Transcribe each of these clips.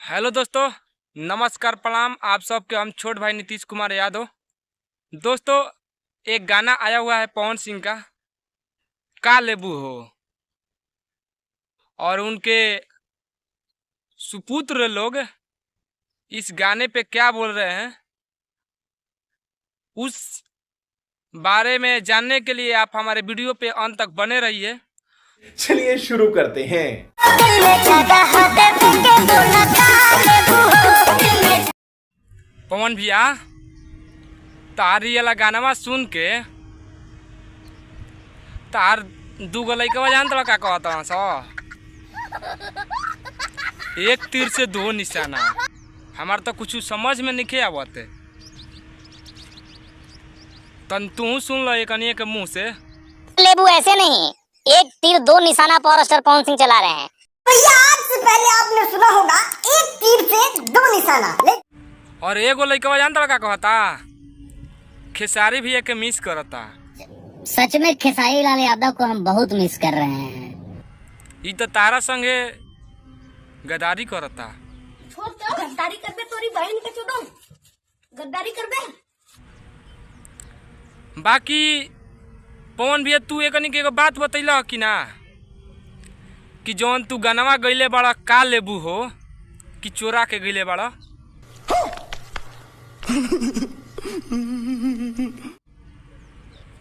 Hello दोस्तों, नमस्कार प्रणाम। आप सबके हम छोट भाई नीतीश कुमार यादव। दोस्तों, एक गाना आया हुआ है पवन सिंह का लेबू हो, और उनके सुपुत्र लोग इस गाने पे क्या बोल रहे हैं, उस बारे में जानने के लिए आप हमारे वीडियो पे अंत तक बने रहिए। चलिए शुरू करते हैं। पवन भैया, तारी वाला गाना सुन के तार दूगो लइकवा जान तला का कहता सो, एक तीर से दो निशाना। हमार तो कुछ समझ में नहीं आवत। तन तू सुन लो एक के मुंह से। लेबू ऐसे नहीं, एक तीर दो निशाना पावर स्टार पवन सिंह चला रहे हैं। भैया आज से पहले आपने सुना होगा एक तीर से दो निशाना। और एगो लइकवा जान तला का कहता, खेसारी भी एक मिस करता। सच में खेसारी लाल यादव को हम बहुत मिस कर रहे हैं। ई तो तारा संगे गद्दारी करता। छोड़ दो, गद्दारी कर बे तोरी बहन के चुदो, गद्दारी कर बे। बाकी पवन भैया, तू एकनी के एगो बात बतैला कि ना, कि जौन तू गनवा गईले बड़ा का लेबू हो कि चोरा के गईले बड़ा?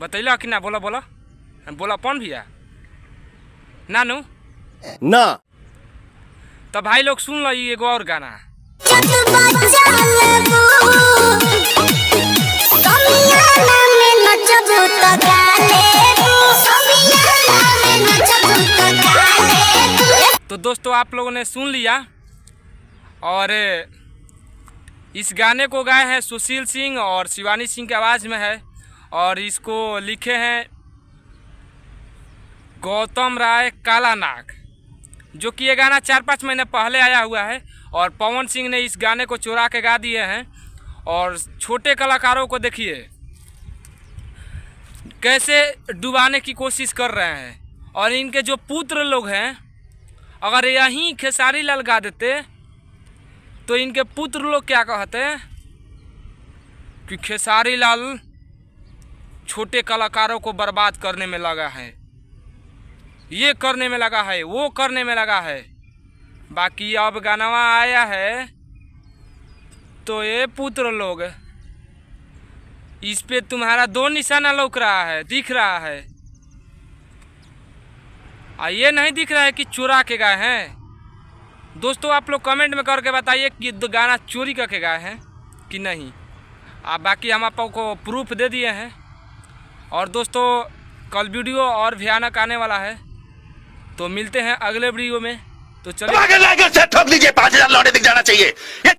बतैला कि ना? बोला बोला बोला पवन भैया। नानू ना तो भाई लोग सुन लो ये एगो और गाना। तो दोस्तों, आप लोगों ने सुन लिया, और इस गाने को गाए हैं सुशील सिंह और शिवानी सिंह की आवाज़ में है, और इसको लिखे हैं गौतम राय काला नाग, जो कि ये गाना 4-5 महीने पहले आया हुआ है। और पवन सिंह ने इस गाने को चुरा के गा दिए हैं। और छोटे कलाकारों को देखिए कैसे डुबाने की कोशिश कर रहे हैं। और इनके जो पुत्र लोग हैं, अगर यहीं खेसारी लाल गा देते तो इनके पुत्र लोग क्या कहते हैं कि खेसारी लाल छोटे कलाकारों को बर्बाद करने में लगा है, ये करने में लगा है, वो करने में लगा है। बाकी अब गानवा आया है तो ये पुत्र लोग, इस पे तुम्हारा दो निशाना लौक रहा है, दिख रहा है, ये नहीं दिख रहा है कि चुरा के गाए हैं। दोस्तों, आप लोग कमेंट में करके बताइए कि गाना चोरी करके गाए हैं कि नहीं। बाकी हम आपको प्रूफ दे दिए हैं। और दोस्तों, कल वीडियो और भयानक आने वाला है, तो मिलते हैं अगले वीडियो में। तो चलिए ठोक दीजिए, 5000 लौटे दिख जाना चाहिए।